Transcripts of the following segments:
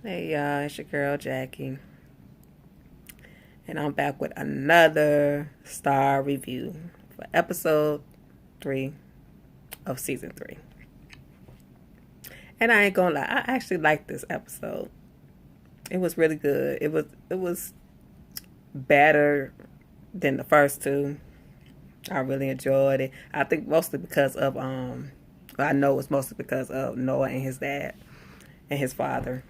Hey y'all, it's your girl Jackie, and I'm back with another star review for episode 3 of season 3. And I ain't gonna lie, I actually liked this episode. It was really good. It was better than the first two. I really enjoyed it. I think mostly because of I know it's mostly because of Noah and his dad and his father.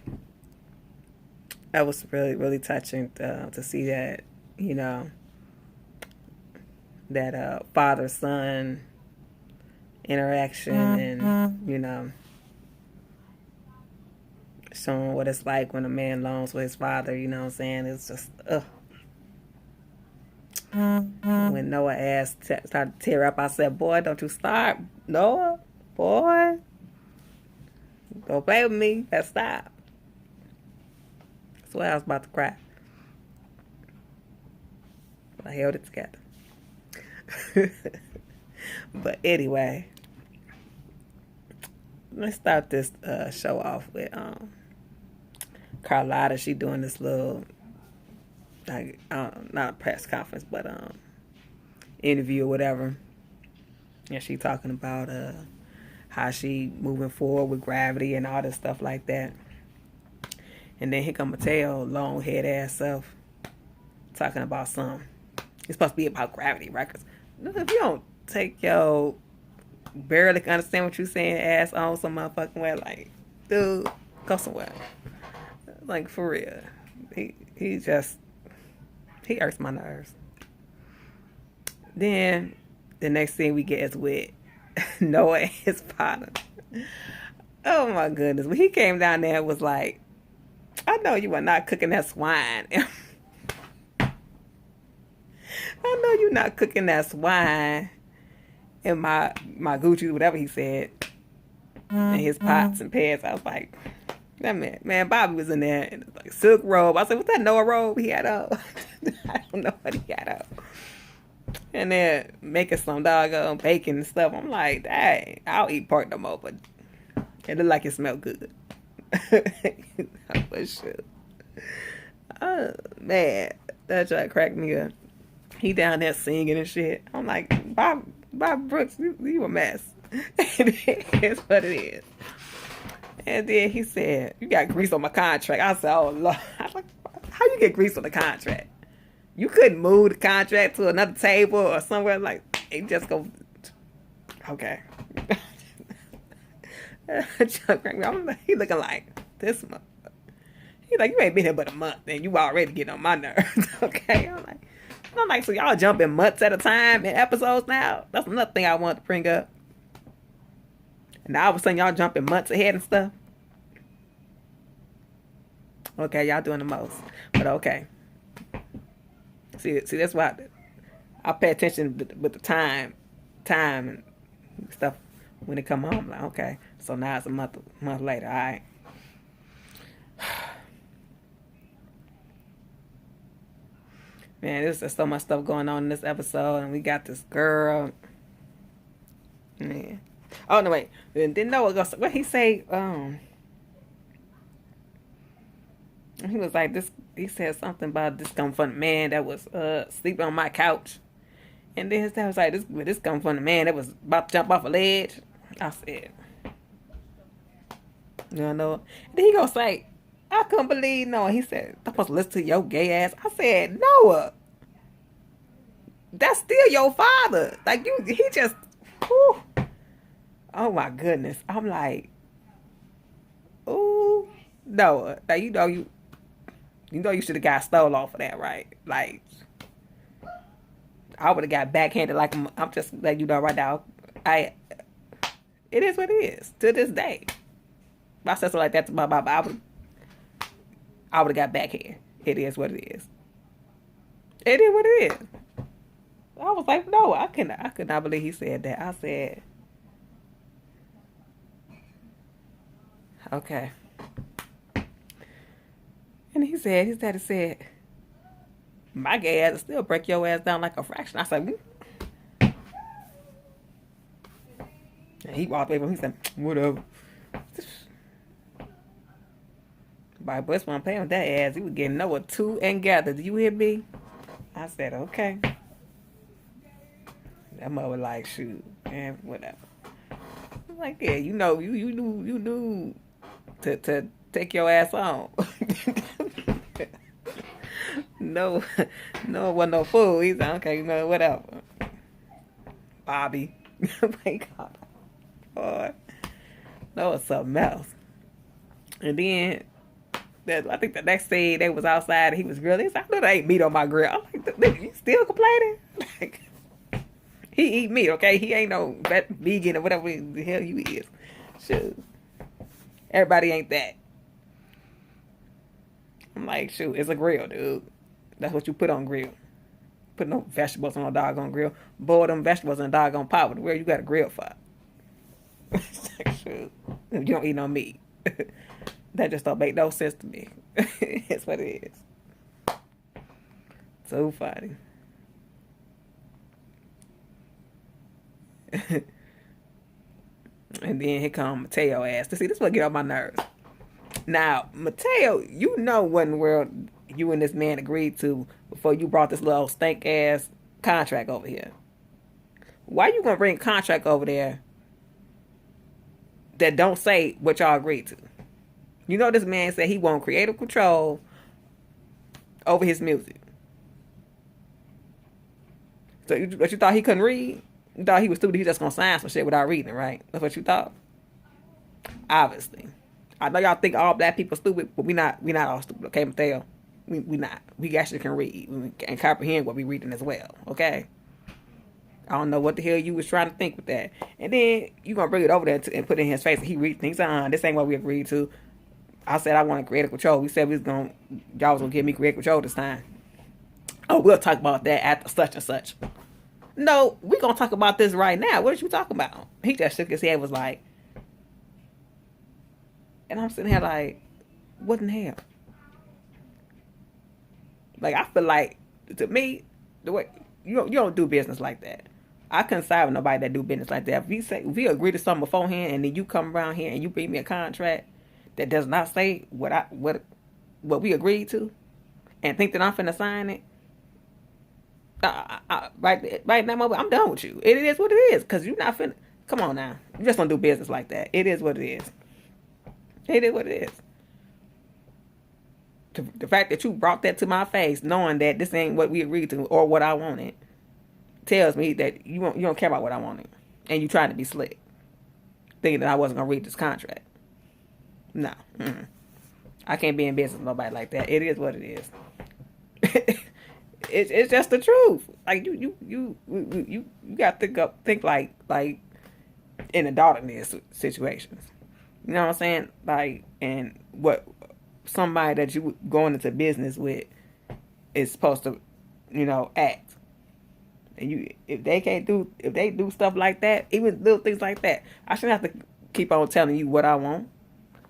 That was really, really touching to see that, you know, that father son interaction and, you know, showing what it's like when a man longs with his father, you know what I'm saying? It's just, ugh. When Noah asked, started to tear up, I said, boy, don't you start, Noah, boy. Don't play with me. Let's stop. That's why I was about to cry. But I held it together. But anyway, let's start this show off with Carlotta. She doing this little, like, not a press conference, but interview or whatever. And she talking about how she moving forward with gravity and all this stuff like that. And then here come Mateo, long head ass self, talking about some. It's supposed to be about gravity, right? Cause if you don't take your barely understand what you saying ass on some motherfucking way, like, dude, go somewhere. Like, for real. He hurts my nerves. Then the next thing we get is with Noah and his father. Oh my goodness. When he came down there and was like, I know you are not cooking that swine. I know you're not cooking that swine in my Gucci, whatever he said, and his pots and pans. I was like, that man, Bobby was in there in like silk robe. I said, what's that Noah robe he had up? I don't know what he had up. And then making some doggone bacon and stuff. I'm like, dang, I'll eat pork no more, but it looked like it smelled good. But shit. Oh, man, that try to crack me up. He down there singing and shit. I'm like, Bob Brooks, you a mess. It is what it is. And then he said, you got grease on my contract. I said, oh, Lord. I was like, how you get grease on the contract? You couldn't move the contract to another table or somewhere like, it just go, okay. I'm like, he looking like, this month. He's like, you ain't been here but a month and you already getting on my nerves. Okay. I'm like, so y'all jumping months at a time in episodes now? That's another thing I wanted to bring up. And now all of a sudden y'all jumping months ahead and stuff. Okay, y'all doing the most. But okay. See, that's why I pay attention with the time and stuff when it come home. I'm like, okay. So now it's a month later. All right. Man, there's just so much stuff going on in this episode, and we got this girl. Man. Oh no, wait. Didn't know what he say. He was like this. He said something about this come from the man that was sleeping on my couch, and then his dad was like, "This come from the man that was about to jump off a ledge." I said, "You know." And then he gonna say, "I couldn't believe Noah." He said, "I'm supposed to listen to your gay ass." I said, "Noah, that's still your father. Like he just." Whew. Oh my goodness! I'm like, ooh, Noah. Now you know you should have got stole off of that, right? Like, I would have got backhanded. Like I'm just letting you know right now. It is what it is to this day. If I said something like that to my mama, I would have got backhand. It is what it is. It is what it is. I was like, no, I could not believe he said that. I said, okay. And his daddy said, my gay ass will still break your ass down like a fraction. I said, and he walked away from him. He said, whatever. My boss won't pay him that ass. He was getting Noah two and gather. Do you hear me? I said, okay. That mother like, shoot, man, whatever. I'm like, yeah, you know, you knew to take your ass on. No, no, it wasn't no fool. He's like, okay, you know, whatever. Bobby. My God. Boy. That was something else. And then, I think the next day they was outside and he was grilling. He's like, I know they ain't meat on my grill. I'm like, you still complaining? Like, he eat meat, okay? He ain't no vegan or whatever the hell you is. Shoot. Everybody ain't that. I'm like, shoot, it's a grill, dude. That's what you put on grill. Put no vegetables on a doggone grill. Boil them vegetables in a doggone pot with the grill you got a grill for. Like, shoot. You don't eat no meat. That just don't make no sense to me. That's what it is. So funny. And then here come Mateo ass. See, this what get on my nerves. Now, Mateo, you know what in the world you and this man agreed to before you brought this little stank ass contract over here. Why you gonna bring a contract over there that don't say what y'all agreed to? You know this man said he want creative control over his music. So you thought he couldn't read? You thought he was stupid, he just gonna sign some shit without reading, right? That's what you thought? Obviously. I know y'all think all black people stupid, but we not all stupid, okay, Mateo? We not. We actually can read and comprehend what we reading as well, okay? I don't know what the hell you was trying to think with that. And then you gonna bring it over there and put it in his face and he read things on. This ain't what we agreed to. I said I wanted creative control. We said y'all was gonna give me creative control this time. Oh, we'll talk about that after such and such. No, we gonna talk about this right now. What are you talking about? He just shook his head, was like, and I'm sitting here like, what in the hell? Like, I feel like, to me, the way you don't do business like that. I couldn't side with nobody that do business like that. If we agree to something beforehand and then you come around here and you bring me a contract that does not say what we agreed to, and think that I'm finna sign it, right in that moment, I'm done with you. It is what it is, because you're not finna. Come on now, you just don't do business like that. It is what it is. It is what it is. The fact that you brought that to my face, knowing that this ain't what we agreed to or what I wanted, tells me that you don't care about what I wanted, and you trying to be slick, thinking that I wasn't gonna read this contract. No, I can't be in business with nobody like that. It is what it is. It's just the truth. Like you got to think like in adult in these situations. You know what I'm saying? Like, and what somebody that you going into business with is supposed to, act. And if they do stuff like that, even little things like that, I shouldn't have to keep on telling you what I want.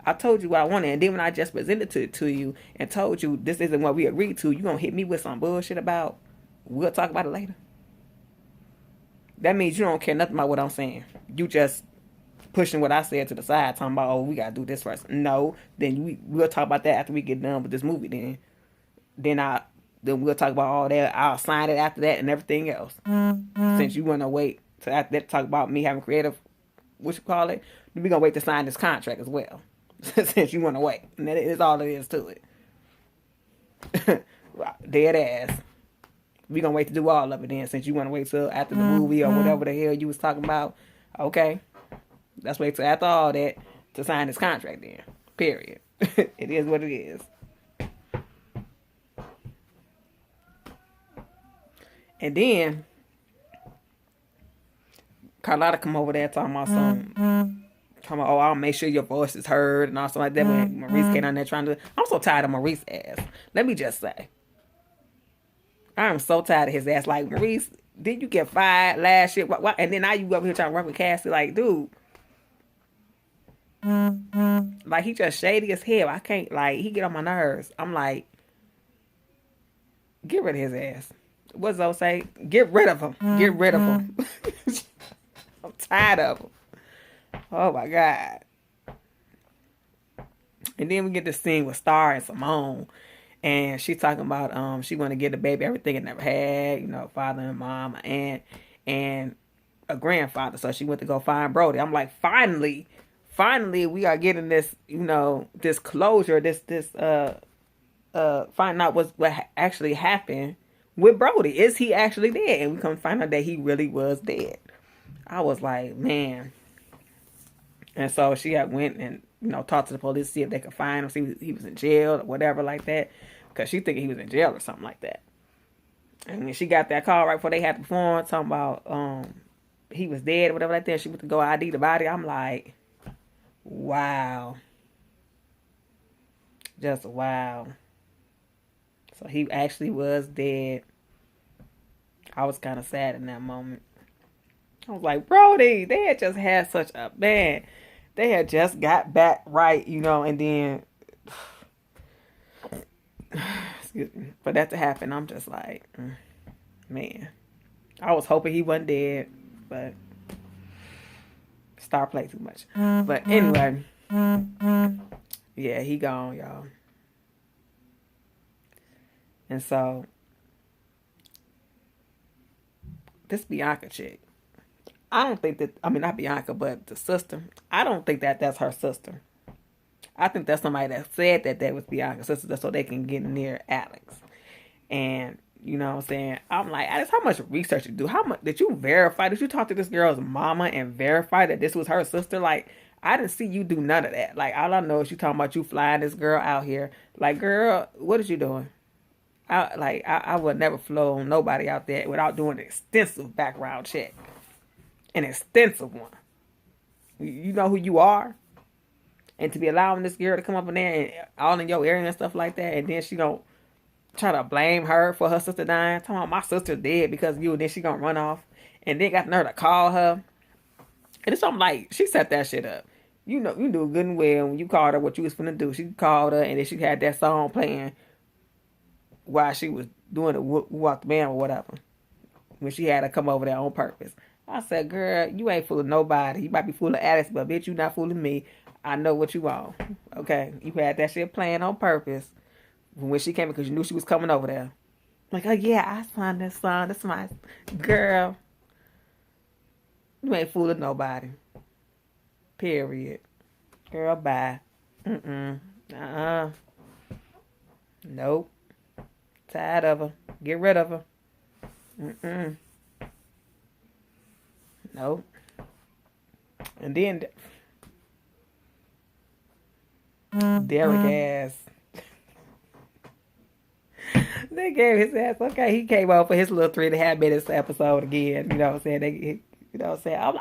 I told you what I wanted, and then when I just presented it to you and told you this isn't what we agreed to, you gonna hit me with some bullshit about we'll talk about it later. That means you don't care nothing about what I'm saying. You just pushing what I said to the side, talking about, oh, we gotta do this first. No, then we'll talk about that after we get done with this movie. Then we'll talk about all that. I'll sign it after that and everything else. Since you wanna wait to after that talk about me having creative, what you call it, we're gonna wait to sign this contract as well. Since you wanna wait, and that is all there is to it. Dead ass. We gonna wait to do all of it then, since you wanna wait till after the movie or whatever the hell you was talking about. Okay. Let's wait till after all that to sign this contract then. Period. It is what it is. And then Carlotta come over there talking about oh, I'll make sure your voice is heard and all something like that. When Maurice came on there trying to, I'm so tired of Maurice ass. Let me just say, I am so tired of his ass. Like, Maurice, did you get fired last year? What? And then now you go up here trying to work with Cassie. Like, dude. Like, he just shady as hell. I can't, like, he get on my nerves. I'm like, get rid of his ass. What's Zoe say? Get rid of him. Get rid of him. I'm tired of him. Oh my God. And then we get this scene with Star and Simone. And she's talking about she want to give the baby everything it never had, you know, father and mom, aunt, and a grandfather. So she went to go find Brody. I'm like, finally we are getting this, you know, this closure, this finding out what actually happened with Brody. Is he actually dead? And we come find out that he really was dead. I was like, man. And so she had went and, you know, talked to the police to see if they could find him, see if he was in jail or whatever like that. Because she thinking he was in jail or something like that. And when she got that call right before they had to perform, talking about he was dead or whatever like that, she went to go ID the body. I'm like, wow. Just wow. So he actually was dead. I was kind of sad in that moment. I was like, Brody, they had just had such a, man, they had just got back right, you know, and then, excuse me, for that to happen, I'm just like, man. I was hoping he wasn't dead, but Star played too much. But anyway, yeah, he gone, y'all. And so, this Bianca chick, I don't think that, I mean, not Bianca, but the sister, I don't think that that's her sister. I think that's somebody that said that was Bianca's sister just so they can get near Alex. And, you know what I'm saying? I'm like, Alex, how much research you do? How much did you verify? Did you talk to this girl's mama and verify that this was her sister? Like, I didn't see you do none of that. Like, all I know is you talking about you flying this girl out here. Like, girl, what is you doing? I would never flow nobody out there without doing an extensive background check. An extensive one. You know who you are? And to be allowing this girl to come up in there and all in your area and stuff like that, and then she gonna try to blame her for her sister dying. Talking about my sister dead because of you, and then she gonna run off. And then got the nerve to call her. And it's something like, she set that shit up. You know, you knew good and well when you called her what you was finna do. She called her and then she had that song playing while she was doing the walk the man or whatever. When she had to come over there on purpose. I said, girl, you ain't fooling nobody. You might be fooling Alex, but bitch, you not fooling me. I know what you want. Okay? You had that shit playing on purpose when she came because you knew she was coming over there. Like, oh yeah, I signed this song. That's my girl. You ain't fooling nobody. Period. Girl, bye. Nope. Tired of her. Get rid of her. Nope. And then Derek ass. They gave his ass. Okay, he came out for his little 3.5 minutes episode again. You know what I'm saying? You know what I'm saying? I'm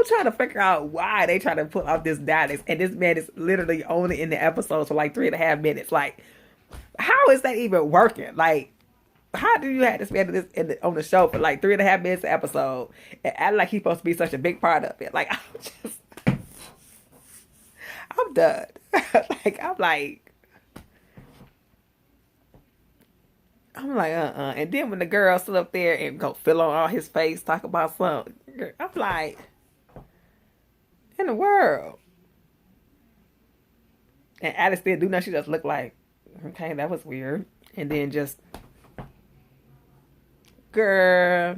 trying to figure out why they trying to put out this Dallas, and this man is literally only in the episodes for like 3.5 minutes. Like, how is that even working? Like, how do you have this man on the show for like 3.5 minutes an episode and act like he's supposed to be such a big part of it? Like, I'm done. I'm like, And then when the girl stood up there and go fill on all his face, talk about something, I'm like, in the world. And Alice didn't do nothing. She just looked like, okay, that was weird. And then just, girl.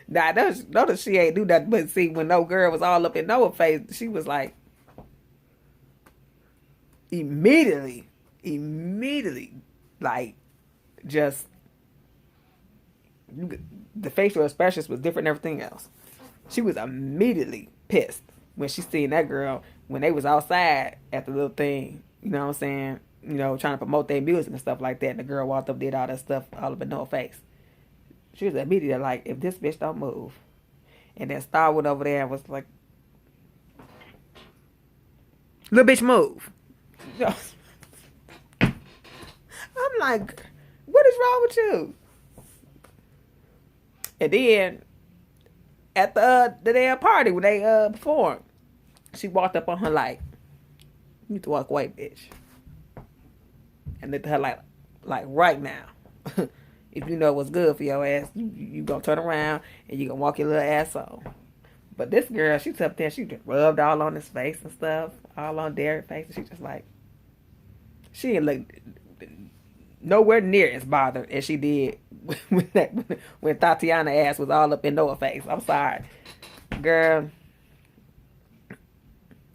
Nah, notice she ain't do nothing. But see, when no girl was all up in Noah's face, she was like, immediately, like, just, the facial expressions was different than everything else. She was immediately pissed when she seen that girl when they was outside at the little thing, you know what I'm saying, you know, trying to promote their music and stuff like that, and the girl walked up, did all that stuff all up in Noah's face. She was immediately like, if this bitch don't move. And then Star went over there and was like, little bitch move. I'm like, what is wrong with you? And then at the damn party when they performed, she walked up on her like, you need to walk away, bitch. And looked at her like right now. If you know what's good for your ass, you gonna turn around and you gonna walk your little ass on. But this girl, she's up there, she just rubbed all on his face and stuff. all on Derek's face. And she just like, she didn't look nowhere near as bothered as she did when Tatiana ass was all up in Noah's face. I'm sorry, girl.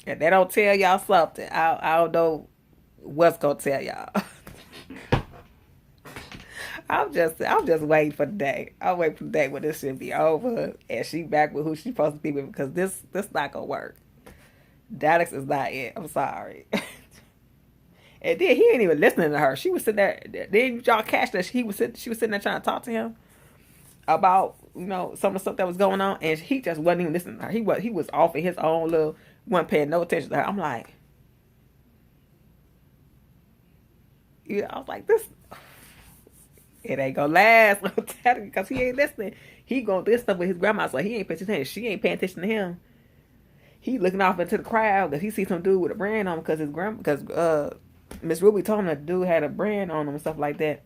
If they don't tell y'all something, I don't know what's gonna tell y'all. I'm just waiting for the day. I'm waiting for the day when this shit be over and she back with who she supposed to be with, because this not gonna work. Dallas is not it. I'm sorry. And then he ain't even listening to her. She was sitting there. Then y'all catch that she was sitting there trying to talk to him about, you know, some of the stuff that was going on, and he just wasn't even listening to her. He was off in his own little, wasn't paying no attention to her. I'm like, yeah, I was like, this, it ain't gonna last. I'm telling you, because he ain't listening. He going through this stuff with his grandma, so he ain't paying attention. She ain't paying attention to him. He looking off into the crowd because he see some dude with a brand on him because Miss Ruby told him that the dude had a brand on him and stuff like that.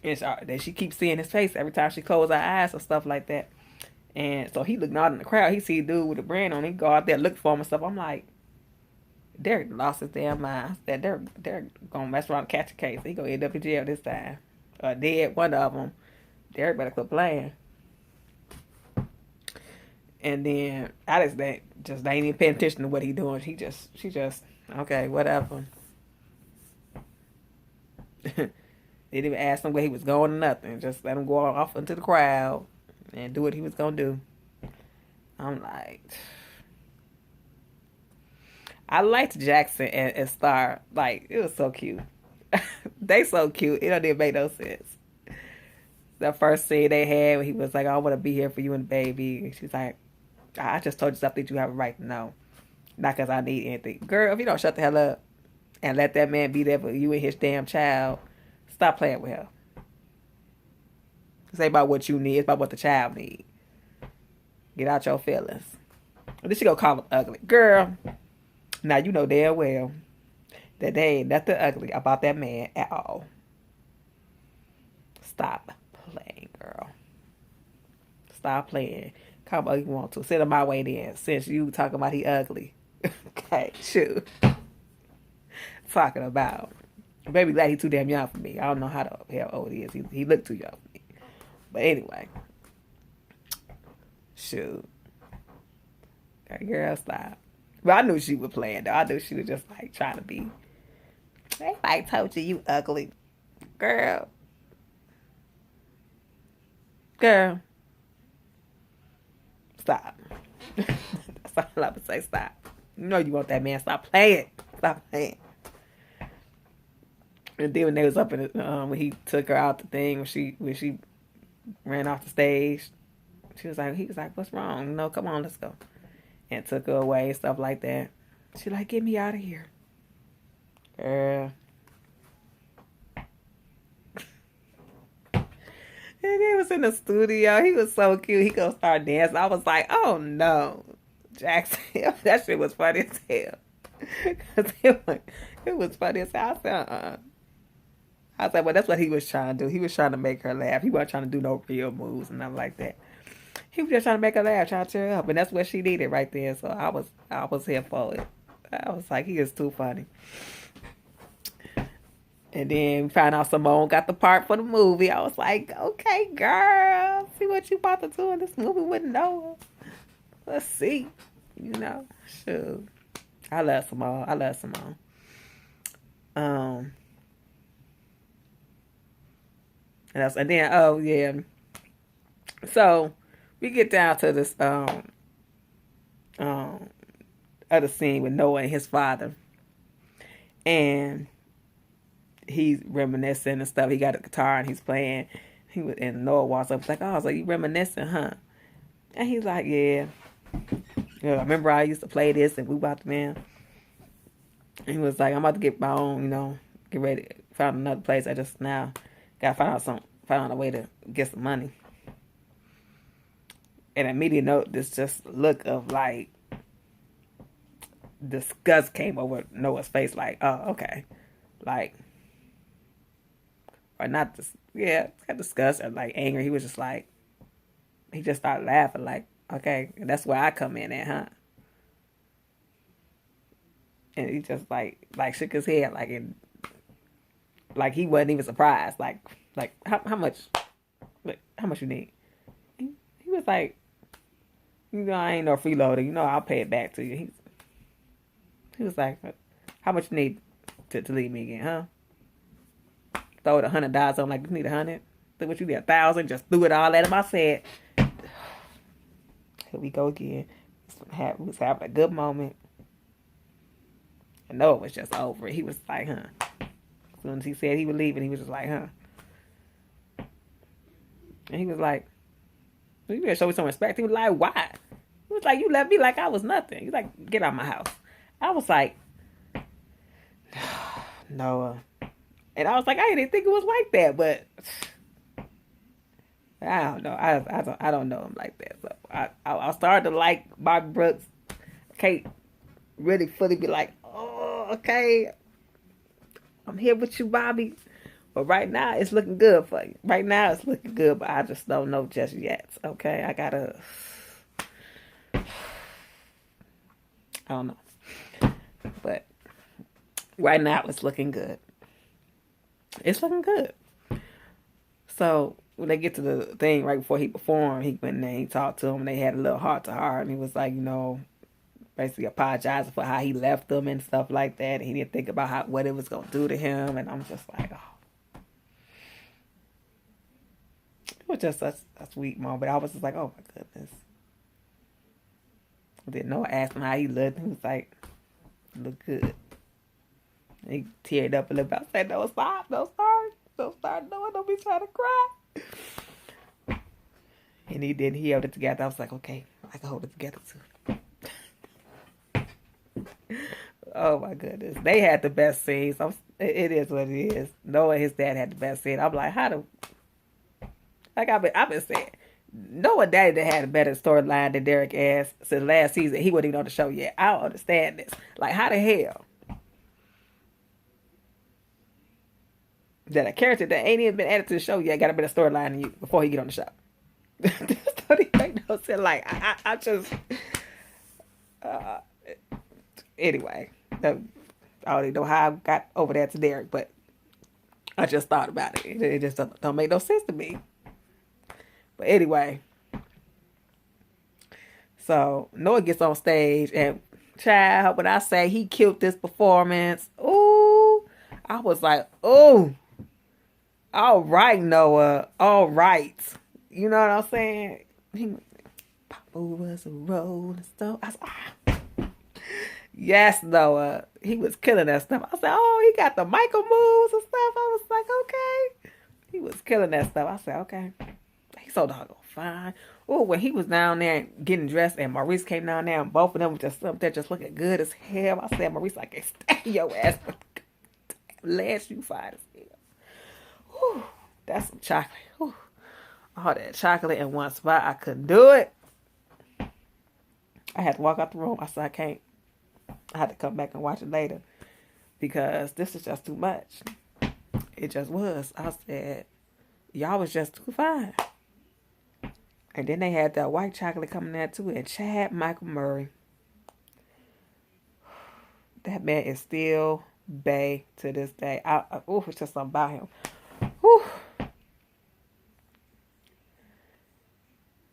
And that she keeps seeing his face every time she closes her eyes or stuff like that. And so he looking out in the crowd. He see a dude with a brand on him. He go out there looking for him and stuff. I'm like, Derek lost his damn mind. That they're gonna mess around and catch a case. He gonna end up in jail this time. Dead, one of them. Derek better quit playing. And then I just ain't even paying attention to what he doing. She just okay, whatever. They didn't even ask him where he was going or nothing. Just let him go off into the crowd and do what he was gonna do. I'm like, I liked Jackson and Star. Like, it was so cute. They so cute. It don't even make no sense. The first scene they had when he was like, I want to be here for you and the baby. And she's like, I just told you something that you have a right to know. Not because I need anything. Girl, if you don't shut the hell up and let that man be there for you and his damn child, stop playing with her. This ain't about what you need. It's about what the child needs. Get out your feelings. And then she go call him ugly. Girl, now you know damn well that there ain't nothing ugly about that man at all. Stop playing, girl. Stop playing. Call him ugly you want to. Send him my way then, since you talking about he ugly. Okay, shoot. Talking about. Baby glad he too damn young for me. I don't know how old he is. He looked too young for me. But anyway. Shoot. That girl, stop. But I knew she was playing though. I knew she was just like trying to be. Everybody told you ugly. Girl. Girl. Stop. That's all I would say. Stop. You know you want that man. Stop playing. Stop playing. And then when they was up in when he took her out the thing, when she ran off the stage, he was like, what's wrong? No, come on, let's go. And took her away and stuff like that. She like, get me out of here. Girl. And he was in the studio. He was so cute. He gonna start dancing. I was like, oh no. Jackson. That shit was funny as hell. Cause it was funny as hell. I said, I was like, well, that's what he was trying to do. He was trying to make her laugh. He wasn't trying to do no real moves and nothing like that. He was just trying to make her laugh, trying to cheer her up. And that's what she needed right there. So I was here for it. I was like, he is too funny. And then we found out Simone got the part for the movie. I was like, okay, girl. See what you about to do in this movie with Noah. Let's see. You know, shoot. I love Simone. And then, oh yeah. So we get down to this other scene with Noah and his father, and he's reminiscing and stuff. He got a guitar and he's playing. And Noah walks up, like, oh, so you reminiscing, huh? And he's like, yeah. I remember I used to play this and we about to man. And he was like, I'm about to get my own, get ready. Found another place. I just now got to find a way to get some money. And immediately note this just look of like disgust came over Noah's face, like, oh, okay. Like, or not this, yeah, got disgust or like anger. He was just like, he just started laughing, like, okay, that's where I come in at, huh? And he just like shook his head like he wasn't even surprised. Like how much? Like, how much you need? He was like, you know, I ain't no freeloader. You know, I'll pay it back to you. He was like, how much you need to leave me again, huh? Throw it $100. I'm like, you need 100? So what you need 1,000? Just threw it all at him. I said, here we go again. We was having a good moment. I know it was just over. He was like, huh? As soon as he said he was leaving, he was just like, huh? And he was like, you better show me some respect. He was like, why? He was like, you left me like I was nothing. He's like, get out of my house. I was like, Noah. And I was like, I didn't think it was like that, but I don't know. I don't know him like that. So I started to like Bobby Brooks. Can't really fully be like, oh, okay, I'm here with you, Bobby. But right now, it's looking good for you. Right now, it's looking good, but I just don't know just yet. Okay, I don't know. But right now, it's looking good. It's looking good. So when they get to the thing right before he performed, he went in there, he talked to him, and they had a little heart to heart, and he was like, you know, basically apologizing for how he left them and stuff like that. And he didn't think about what it was gonna do to him, and I'm just like, oh, it was just such a sweet moment. But I was just like, oh my goodness. Didn't know. I asked him how he looked. He was like, look good. And he teared up a little bit. I said, no, stop, don't start, no, don't be trying to cry. And he held it together. I was like, okay, I can hold it together too. Oh my goodness. They had the best scenes. It is what it is. Noah and his dad had the best scene. I'm like, like I've been saying, Noah daddy that had a better storyline than Derek ass since last season. He wasn't even on the show yet. I don't understand this. Like, how the hell that a character that ain't even been added to the show yet got a better storyline than you before he get on the show? This don't even make no sense. Like, I just anyway. I don't even know how I got over there to Derek, but I just thought about it. It just don't make no sense to me. But anyway, so Noah gets on stage, and child, when I say he killed this performance, ooh, I was like, ooh, all right, Noah, all right. You know what I'm saying? Papa was a rolling stone. I was like, yes, Noah. He was killing that stuff. I said, oh, he got the Michael moves and stuff. I was like, okay. He was killing that stuff. I said, okay. He's so doggone fine. Oh, when he was down there getting dressed and Maurice came down there and both of them were just up there just looking good as hell. I said, Maurice, I can't stand your ass. But last you fine as hell. Whew, that's some chocolate. Whew. All that chocolate in one spot. I couldn't do it. I had to walk out the room. I said, I can't. I had to come back and watch it later because this is just too much. It just was. I said, y'all was just too fine. And then they had that white chocolate coming there too. And Chad Michael Murray. That man is still bae to this day. It's just something about him. Whew.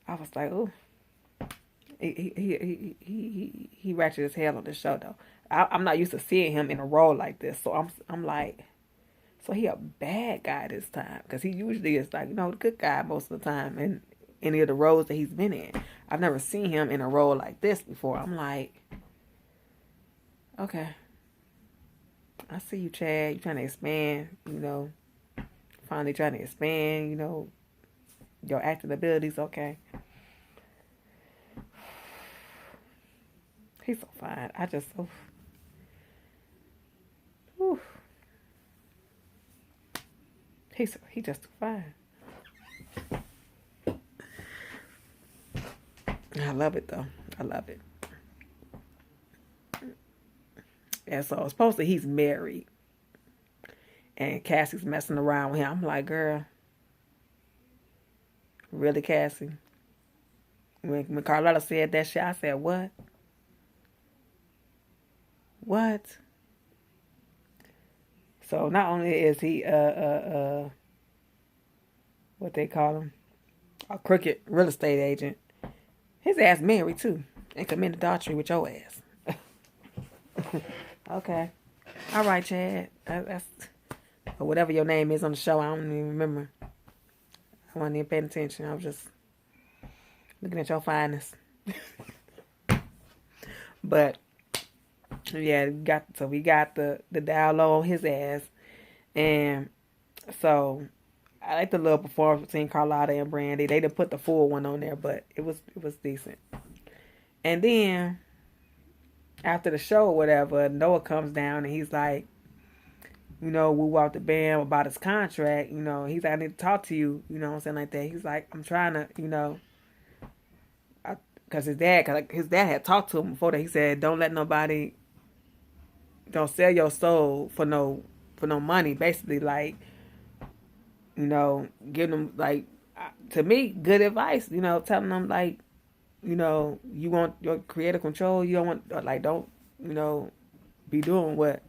I was like, ooh. He ratchet his hell on this show though. I'm not used to seeing him in a role like this, so I'm like, so he a bad guy this time because he usually is like, you know, the good guy most of the time in any of the roles that he's been in. I've never seen him in a role like this before. I'm like, okay, I see you, Chad. You're trying to expand, you know, finally trying to expand, you know, your acting abilities. Okay. He's so fine. I just, oof. He just too fine. I love it though. I love it. And so supposedly he's married, and Cassie's messing around with him. I'm like, girl, really, Cassie? When Carlotta said that shit, I said, what? What? So not only is he what they call him, a crooked real estate agent, his ass married too, and committed adultery with your ass. Okay, all right, Chad. That's or whatever your name is on the show. I don't even remember. I wasn't even paying attention. I was just looking at your fineness. But yeah, we got the down low on his ass, and so I like the little performance between Carlotta and Brandy. They didn't put the full one on there, but it was decent. And then after the show or whatever, Noah comes down and he's like, we walked the band about his contract. He's like, I need to talk to you. You know what I'm saying, like that. He's like, I'm trying to, because his dad had talked to him before that. He said, don't sell your soul for no money. Basically, like, giving them, like, to me, good advice. Telling them, like, you want your creative control. You don't want, like, don't, be doing what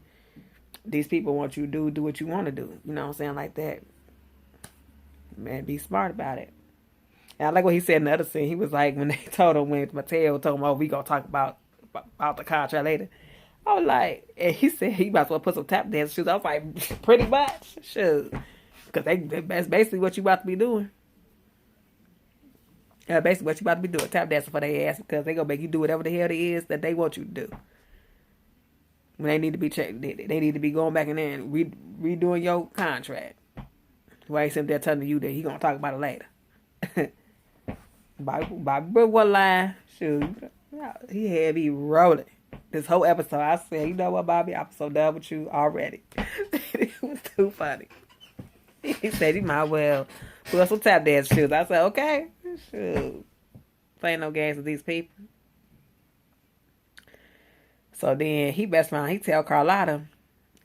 these people want you to do. Do what you want to do. You know what I'm saying, like that. Man, be smart about it. And I like what he said in the other scene. He was like, when they told him, when Mateo told him, oh, we gonna talk about the contract later. I was like, and he said he might as well put some tap dance shoes. I was like, pretty much, sure, because that's basically what you about to be doing. Basically what you about to be doing, tap dancing for their ass, because they gonna make you do whatever the hell it is that they want you to do. When they need to be checked, they need to be going back in there and redoing your contract. Why he sitting there telling you that he gonna talk about it later? Bobby what line? Shoot, he had me rolling this whole episode. I said, you know what, Bobby, I'm so done with you already. It was too funny. He said, you might well put some tap dance shoes. I said, okay, shoot, playing no games with these people. So then he best friend, he tell Carlotta,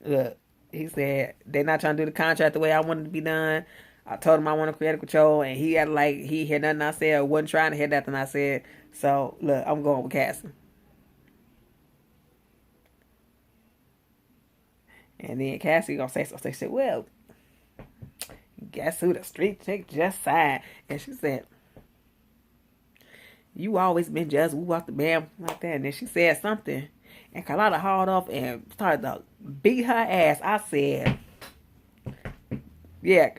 look, he said, they're not trying to do the contract the way I wanted it to be done. I told him I want to create control, and he had like he heard nothing I said, or wasn't trying to hear nothing I said. So look, I'm going with Cassie. And then Cassie gonna say something. She said, well, guess who the street chick just signed? And she said, you always been just woo off the band like that. And then she said something, and Carlotta hauled off and started to beat her ass. I said, yeah,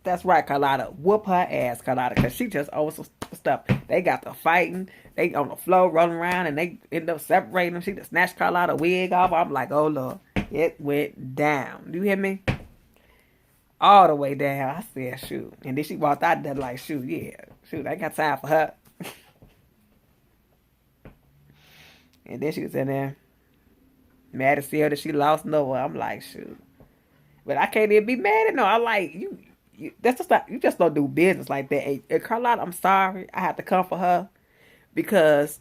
that's right, Carlotta. Whoop her ass, Carlotta, because she just over some stuff. They got to fighting. They on the floor rolling around, and they end up separating them. She just snatched Carlotta's wig off. I'm like, oh, Lord. It went down. Do you hear me? All the way down. I said, shoot. And then she walked out there like, shoot, yeah. Shoot, I ain't got time for her. And then she was in there mad as hell that she lost Noah. I'm like, shoot. But I can't even be mad at no. I like, you that's just not, you just don't do business like that. And Carlotta, I'm sorry. I have to come for her. Because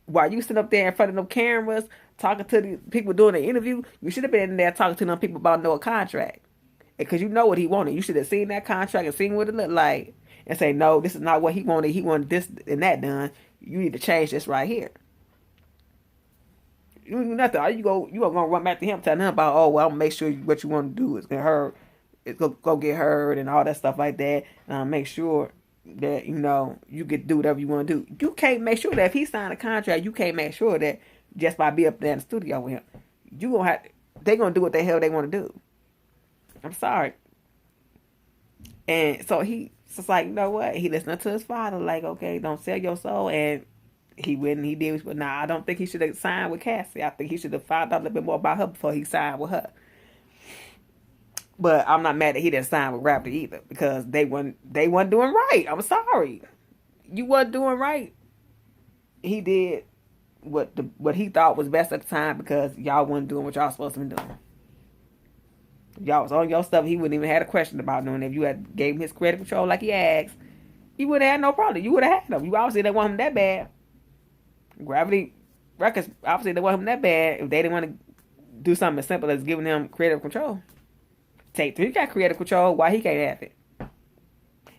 while you sit up there in front of them cameras talking to the people doing the interview, you should have been in there talking to them people about no contract. Because you know what he wanted. You should have seen that contract and seen what it looked like. And say, no, this is not what he wanted. He wanted this and that done. You need to change this right here. You do nothing. You gonna run back to him telling him about, oh, well, I'm gonna make sure what you want to do is go get heard and all that stuff like that. Make sure that you get do whatever you want to do. You can't make sure that if he signed a contract, you can't make sure that just by being up there in the studio with him, they gonna do what the hell they want to do. I'm sorry. And so he's just like, you know what? He listened to his father, like, okay, don't sell your soul. And he went and he did. But nah, I don't think he should have signed with Cassie. I think he should have found out a little bit more about her before he signed with her. But I'm not mad that he didn't sign with Raptor either, because they weren't doing right. I'm sorry. You wasn't doing right. He did what he thought was best at the time, because y'all wasn't doing what y'all supposed to be doing. Y'all was on your stuff. He wouldn't even had a question about doing it. If you had gave him his credit control like he asked, he would have had no problem. You would have had him. You obviously didn't want him that bad. Gravity Records obviously didn't want him that bad if they didn't want to do something as simple as giving him creative control. Take 3 got creative control. Why he can't have it?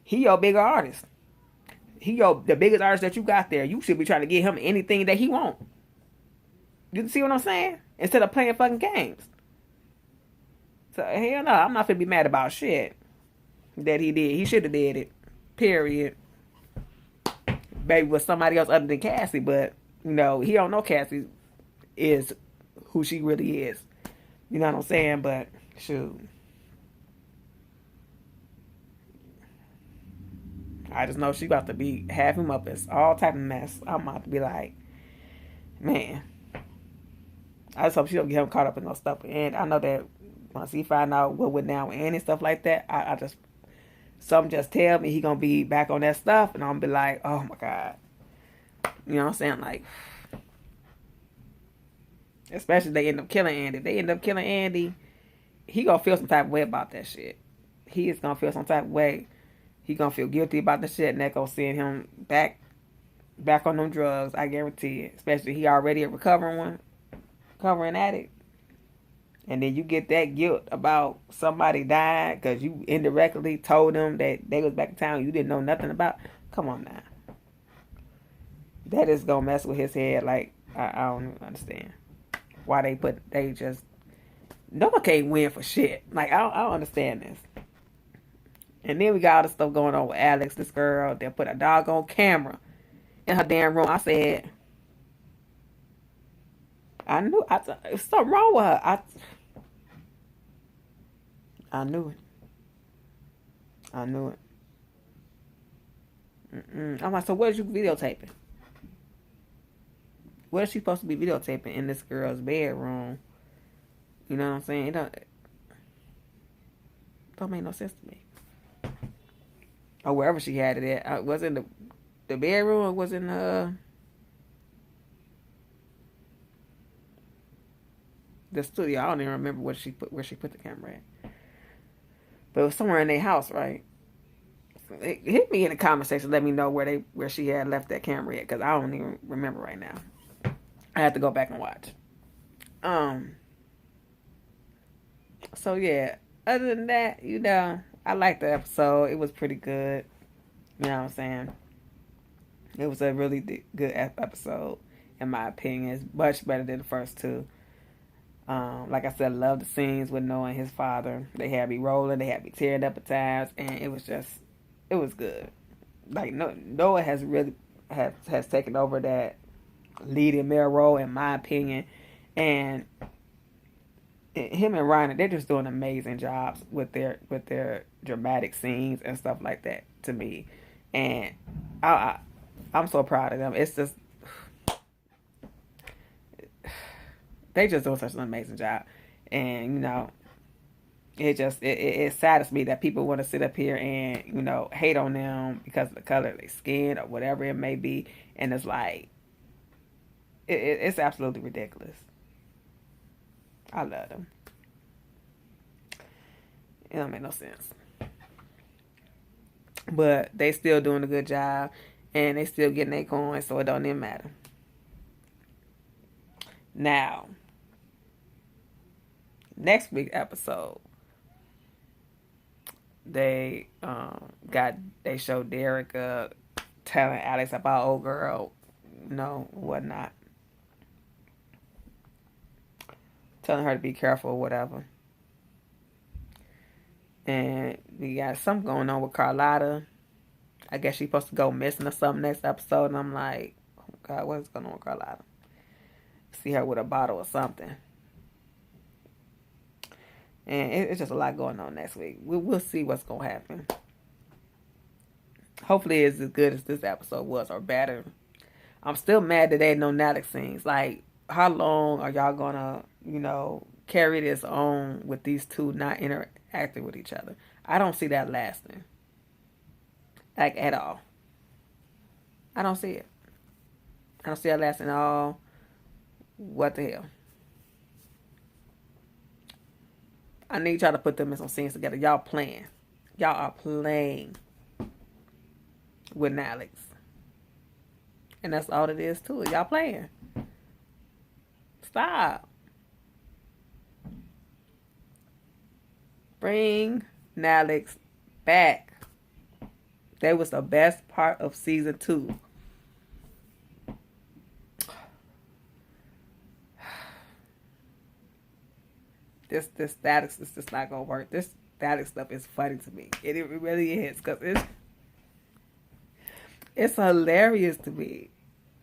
He your bigger artist. He the biggest artist that you got there. You should be trying to get him anything that he want. You see what I'm saying? instead of playing fucking games. So hell no, I'm not finna be mad about shit that he did. He should have did it. Period. Maybe with somebody else other than Cassie, but you know, he don't know Cassie is who she really is. You know what I'm saying? But shoot. I just know she about to be have him up as all type of mess. I'm about to be like, man. I just hope she don't get him caught up in no stuff. And I know that once he find out what went down with Annie and stuff like that, I just something just tell me he gonna be back on that stuff, and I'm gonna be like, oh my god, you know what I'm saying? Like, especially if they end up killing Andy. If they end up killing Andy, he gonna feel some type of way about that shit. He is gonna feel some type of way. He gonna feel guilty about the shit, and that gonna send him back on them drugs. I guarantee it. Especially he already a recovering addict. And then you get that guilt about somebody dying because you indirectly told them that they was back in town you didn't know nothing about. Come on now. That is going to mess with his head. Like, I don't even understand why they just, no one can't win for shit. Like, I don't understand this. And then we got all the stuff going on with Alex, this girl that put a doggone camera in her damn room. I said, I knew, there's something wrong with her. I knew it. I knew it. I'm like, so what is you videotaping? What is she supposed to be videotaping in this girl's bedroom? You know what I'm saying? It don't make no sense to me. Or wherever she had it at. Was it in the bedroom or was it in the studio? I don't even remember where she put the camera at. But it was somewhere in their house, right? Hit me in the comment section. Let me know where she had left that camera at, because I don't even remember right now. I have to go back and watch. So yeah. Other than that, you know, I liked the episode. It was pretty good. You know what I'm saying? It was a really good episode, in my opinion. It's much better than the first two. Like I said, I love the scenes with Noah and his father. They had me rolling, they had me tearing up at times, and it was good. Like Noah has really has taken over that leading male role, in my opinion, and him and Ryan, they're just doing amazing jobs with their dramatic scenes and stuff like that to me, and I'm so proud of them. It's just they just doing such an amazing job. And, you know, it saddens me that people want to sit up here and, you know, hate on them because of the color of their skin or whatever it may be. And it's like, it's absolutely ridiculous. I love them. It don't make no sense. But they still doing a good job. And they still getting their coins, so it don't even matter. Now, next week's episode, they showed Derek telling Alex about old girl, you know, whatnot, telling her to be careful or whatever. And we got something going on with Carlotta. I guess she's supposed to go missing or something next episode, and I'm like, oh God, what's going on with Carlotta? See her with a bottle or something. And it's just a lot going on next week. We'll see what's going to happen. Hopefully it's as good as this episode was, or better. I'm still mad that there ain't no Alex scenes. Like, how long are y'all going to, you know, carry this on with these two not interacting with each other? I don't see that lasting. Like, at all. I don't see it. I don't see it lasting at all. What the hell? I need y'all to put them in some scenes together. Y'all playing. Y'all are playing with Alex. And that's all it is to it. Y'all playing. Stop. Bring Alex back. That was the best part of season 2. This static is just not gonna work. This static stuff is funny to me. It really is, because it's hilarious to me.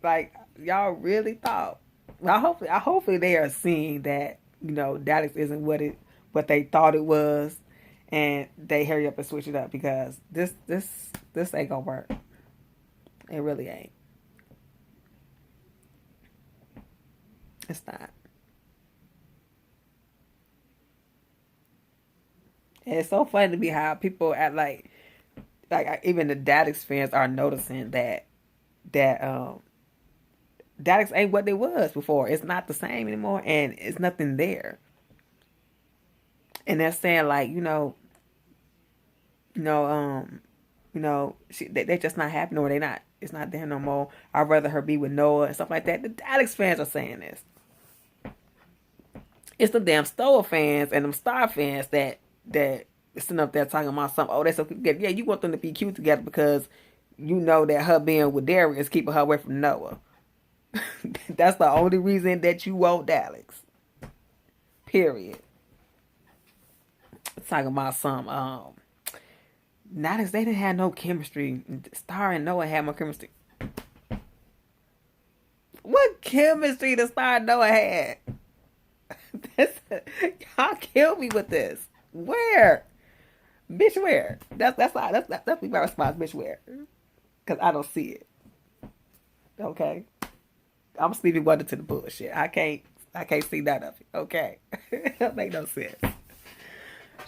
Like, y'all really thought. Well, hopefully they are seeing that, Dallas isn't what they thought it was, and they hurry up and switch it up, because this ain't gonna work. It really ain't. It's not. And it's so funny to me how people act like even the Dallas fans are noticing that Dallas ain't what they was before. It's not the same anymore, and it's nothing there. And they're saying, like, you know, um, they just not happy, or they not. It's not there no more. I'd rather her be with Noah and stuff like that. The Dallas fans are saying this. It's the damn Stoa fans and them Star fans that sitting up there talking about something. Oh, that's so good. Yeah, you want them to be cute together because you know that her being with Derek is keeping her away from Noah. That's the only reason that you want Dallas. Period. Talking about some not as they didn't have no chemistry. Star and Noah had more chemistry. What chemistry the Star and Noah had? Y'all kill me with this. Where? Bitch, where? That's my response, bitch, where? Because I don't see it. Okay? I'm Stevie Wonder to the bullshit. I can't see none of it. Okay? That make no sense.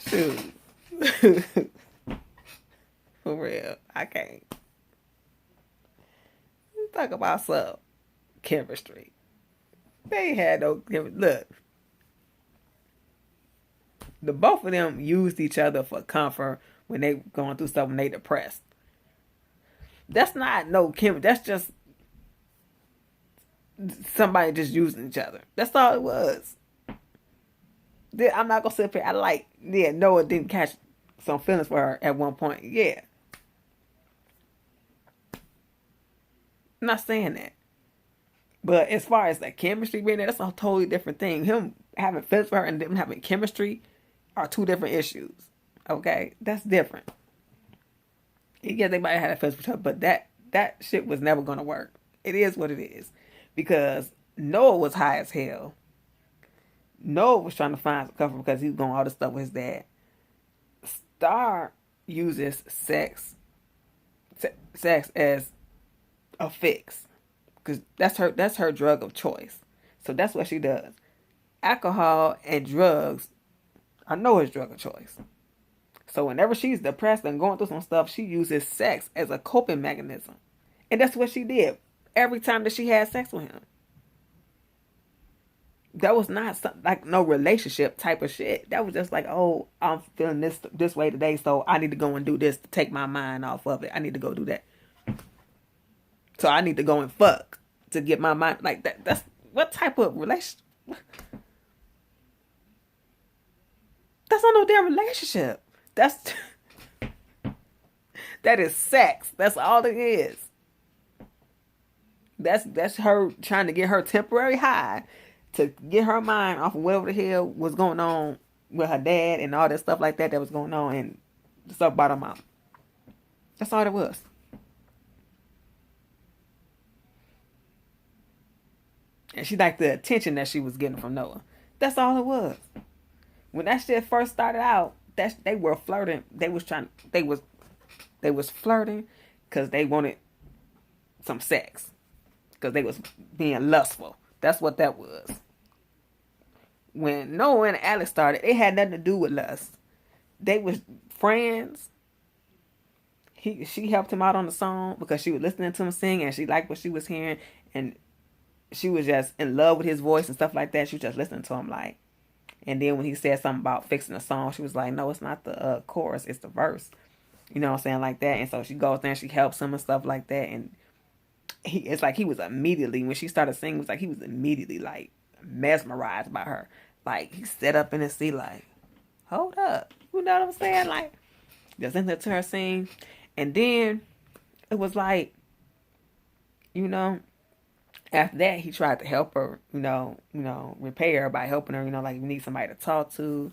Shoot. For real. I can't. Talk about some chemistry. They had no chemistry. Look. The both of them used each other for comfort when they going through stuff, when they depressed. That's not no chemistry. That's just somebody just using each other. That's all it was. I'm not gonna sit here. Noah didn't catch some feelings for her at one point. Yeah. I'm not saying that. But as far as the chemistry being there, that's a totally different thing. Him having feelings for her and them having chemistry are two different issues. Okay? That's different. Yeah, they might have had a feelings for her, but that shit was never gonna work. It is what it is. Because Noah was high as hell. Noah was trying to find some comfort because he was going all this stuff with his dad. Star uses sex as a fix, because that's her drug of choice. So that's what she does. Alcohol and drugs are Noah's drug of choice. So whenever she's depressed and going through some stuff, she uses sex as a coping mechanism, and that's what she did every time that she had sex with him. That was not like no relationship type of shit. That was just like, oh, I'm feeling this way today, so I need to go and do this to take my mind off of it. I need to go do that. So I need to go and fuck to get my mind like that. That's what type of relationship? That's not no damn relationship. That is sex. That's all it is. That's her trying to get her temporary high to get her mind off of whatever the hell was going on with her dad and all that stuff like that was going on, and the stuff about her mom. That's all it was. And she liked the attention that she was getting from Noah. That's all it was. When that shit first started out, they were flirting. They was flirting because they wanted some sex. Because they was being lustful. That's what that was. When Noah and Alex started, it had nothing to do with lust. They was friends. She helped him out on the song because she was listening to him sing and she liked what she was hearing, and she was just in love with his voice and stuff like that. She was just listening to him like. And then when he said something about fixing the song, she was like, no, it's not the chorus, it's the verse. You know what I'm saying? Like that. And so she goes there and she helps him and stuff like that. And it's like he was immediately, when she started singing, it was like he was immediately like mesmerized by her. Like he sat up in his seat like, hold up. You know what I'm saying? Like, just listening to her sing. And then it was like, after that, he tried to help her, repair her by helping her, like you need somebody to talk to,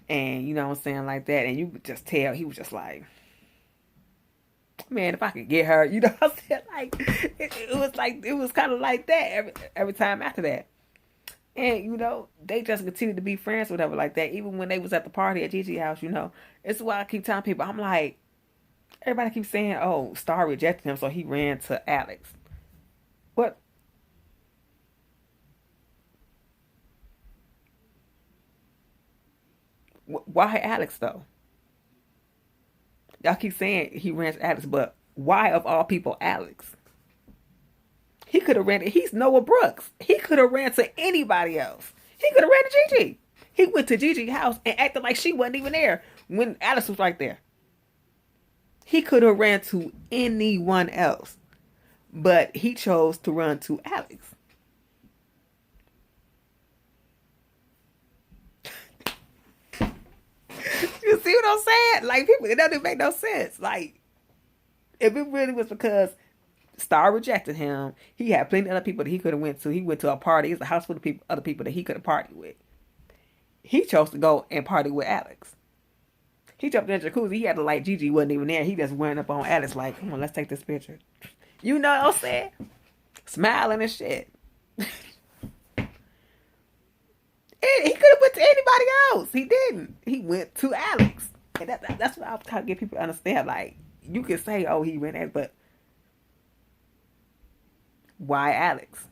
and you know what I'm saying, like that. And you could just tell he was just like, man, if I could get her, you know what I'm saying? Like, it was kind of like that every time after that. And, they just continued to be friends, whatever, like that. Even when they was at the party at Gigi house, It's why I keep telling people, I'm like, everybody keeps saying, oh, Star rejected him, so he ran to Alex. What? Why Alex, though? Y'all keep saying he ran to Alex, but why, of all people, Alex? He could have ran. He's Noah Brooks. He could have ran to anybody else. He could have ran to Gigi. He went to Gigi's house and acted like she wasn't even there when Alex was right there. He could have ran to anyone else, but he chose to run to Alex. You see what I'm saying? Like, people, it doesn't make no sense. Like, if it really was because Star rejected him, he had plenty of other people that he could have went to. He went to a party. It's a house full of people, other people that he could have partied with. He chose to go and party with Alex. He jumped in the jacuzzi. He had to, like, Gigi wasn't even there. He just went up on Alex like, come on, let's take this picture. You know what I'm saying? Smiling and shit. He could have went to anybody else. He didn't. He went to Alex. And that's what I'm trying to get people to understand. Like, you can say, oh, he went at, but why Alex?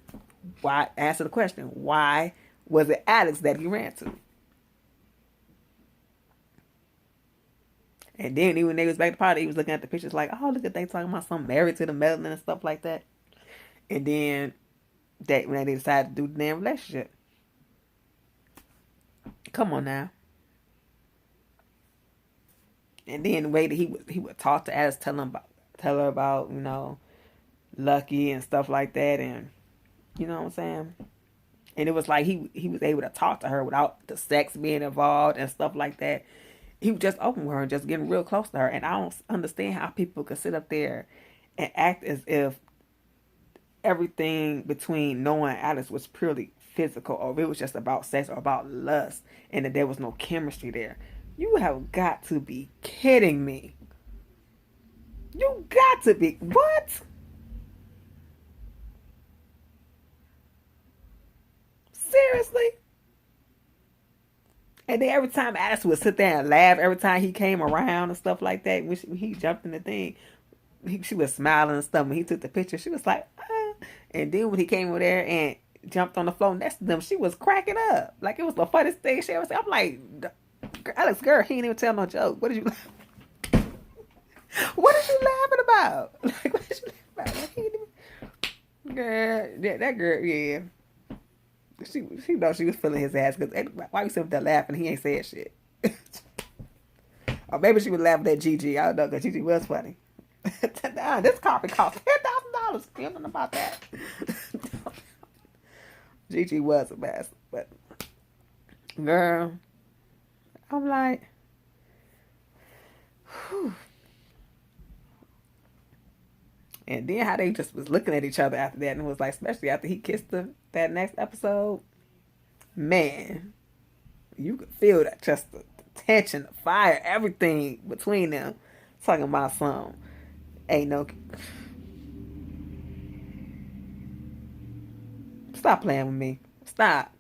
Why? Answer the question. Why was it Alex that he ran to? And then even when they was back at the party, he was looking at the pictures like, oh, look at they talking about something married to the Melon and stuff like that. And then when they decided to do the damn relationship. Come on now. And then the way that he would talk to Alice, tell her about Lucky and stuff like that, and you know what I'm saying. And it was like he was able to talk to her without the sex being involved and stuff like that. He was just open with her and just getting real close to her. And I don't understand how people could sit up there and act as if everything between Noah and Alice was purely physical, or if it was just about sex or about lust, and that there was no chemistry there. You have got to be kidding me. You got to be. What? Seriously? And then every time Alice would sit there and laugh every time he came around and stuff like that, when he jumped in the thing, she was smiling and stuff. When he took the picture, she was like, ah. And then when he came over there and jumped on the floor next to them, she was cracking up. Like, it was the funniest thing she ever said. I'm like, Alex, girl, he ain't even tell no joke. What did you What is you laughing about? Like, what is you laughing about? Like, he even... Girl, that girl, yeah. She know she was feeling his ass, because why you sitting there laughing? He ain't said shit. Or maybe she was laughing at Gigi. I don't know, because Gigi was funny. This carpet cost $10,000. You don't know about that. Gigi was a mess, but girl, I'm like, whew. And then how they just was looking at each other after that, and it was like, especially after he kissed her that next episode, man, you could feel that, just the tension, the fire, everything between them. Talking about some ain't no. Stop playing with me. Stop.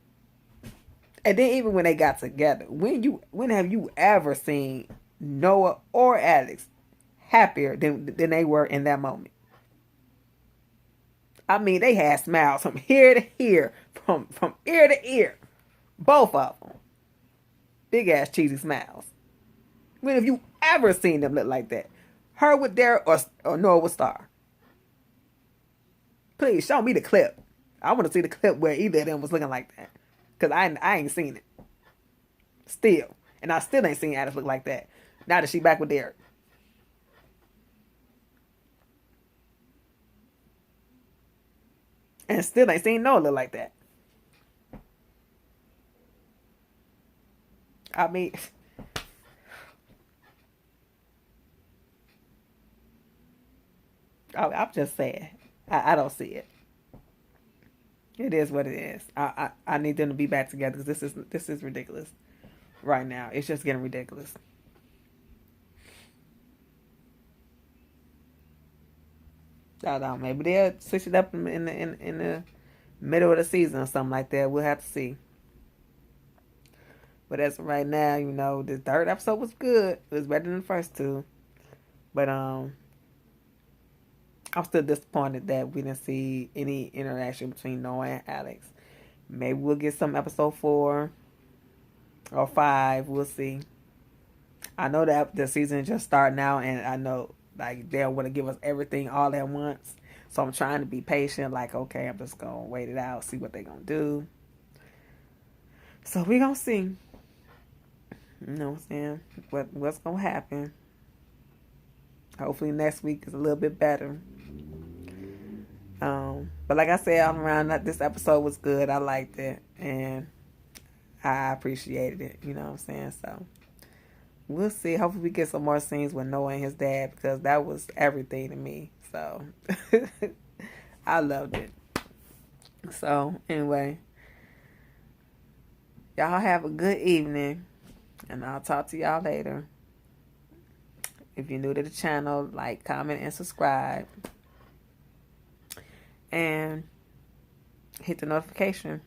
And then even when they got together, when have you ever seen Noah or Alex happier than they were in that moment? I mean, they had smiles from ear to ear, from ear to ear. Both of them. Big ass cheesy smiles. When have you ever seen them look like that? Her with Derek or Noah with Star? Please, show me the clip. I want to see the clip where either of them was looking like that. Because I ain't seen it. Still. And I still ain't seen Alice look like that. Now that she back with Derek. And still ain't seen Noah look like that. I mean, I'm just saying. I don't see it. It is what it is. I need them to be back together because this is ridiculous right now. It's just getting ridiculous. I don't know. Maybe they'll switch it up in the middle of the season or something like that. We'll have to see. But as of right now, you know, the third episode was good. It was better than the first two. But I'm still disappointed that we didn't see any interaction between Noah and Alex. Maybe we'll get some episode 4 or 5. We'll see. I know that the season is just starting out, and I know like they'll want to give us everything all at once. So I'm trying to be patient. Like, okay, I'm just gonna wait it out, see what they're gonna do. So we gonna see. You know what I'm saying? What's gonna happen? Hopefully next week is a little bit better. But like I said, all around this episode was good. I liked it and I appreciated it. You know what I'm saying? So we'll see. Hopefully we get some more scenes with Noah and his dad because that was everything to me. So I loved it. So anyway, y'all have a good evening and I'll talk to y'all later. If you're new to the channel, like, comment, and subscribe. And hit the notification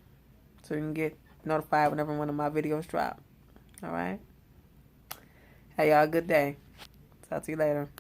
so you can get notified whenever one of my videos drop. Alright? Hey, y'all, good day. Talk to you later.